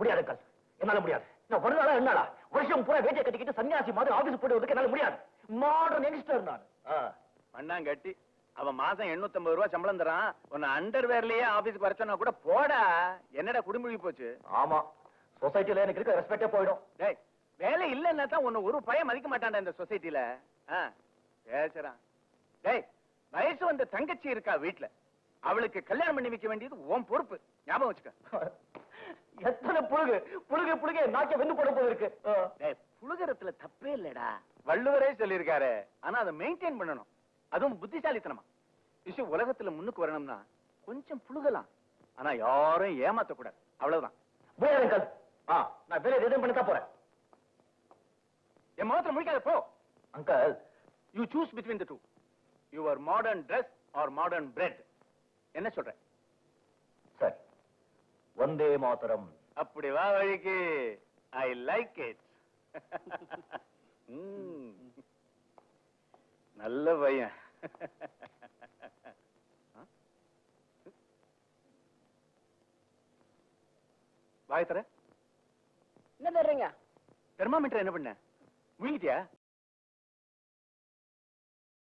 முடியாது அங்கிள், என்னால முடியாது. நான் ஒரு நாளா என்னால வருஷம் பூரா வேட்டியை கட்டிக்கிட்டு சன்னியாசி மாதிரி ஆபீஸ் போட்டு வரதுக்கு என்னால முடியாது. மாடர்ன் யங்ஸ்டர் நான். மண்ணாங்கட்டி அவன் மாசம் 850 ரூபாய் சம்பளம் தரான். உன்னை அண்டர்வேர்லயே ஆபீஸ்க்கு வர சொன்னா கூட போடா. என்னடா குடும்பி போச்சு? ஆமா, சொசைட்டில எனக்கு இருக்க ரெஸ்பெக்டே போயிடும். டேய், வேலை இல்லன்னா தான் உன்னை ஒரு பையன் மதிக்க மாட்டான்டா இந்த சொசைட்டில. பேசுறான். டேய், வயசு வந்த தங்கச்சி இருக்கா வீட்டுல, அவளுக்கு கல்யாணம் பண்ணி வைக்க வேண்டியது உன் பொறுப்பு. ஞாபகம் வச்சுக்க. எத்தனை புழுகு புழுகு புழுகு நாக்க வெந்து போட போது இருக்கு. புழுகிறதுல தப்பே இல்லடா, வள்ளுவரே சொல்லியிருக்காரு. ஆனா அதை மெயின்டைன் பண்ணணும், அதுவும் புத்திசாலித்தனமா. விஷயம் உலகத்துல முன்னுக்கு வரணும்னா கொஞ்சம் புழுகலாம், ஆனா யாரும் ஏமாத்த கூடாது. அவ்வளவுதான். அங்கிள், நான் வேலையை ரிசைன் பண்ணி தான் போறேன். என் முகத்துல முடிக்காத போ. Uncle, you choose between the two, your modern dress or modern bread. என்ன சொல்ற? சரி, வந்தே மாதரம். அப்படி வா வழிக்கு. I like it. நல்ல பையன். வாய் தர. என்ன தர்றீங்க? தெர்மாமீட்டர் என்ன பண்ண? முழுங்கிட்டியா?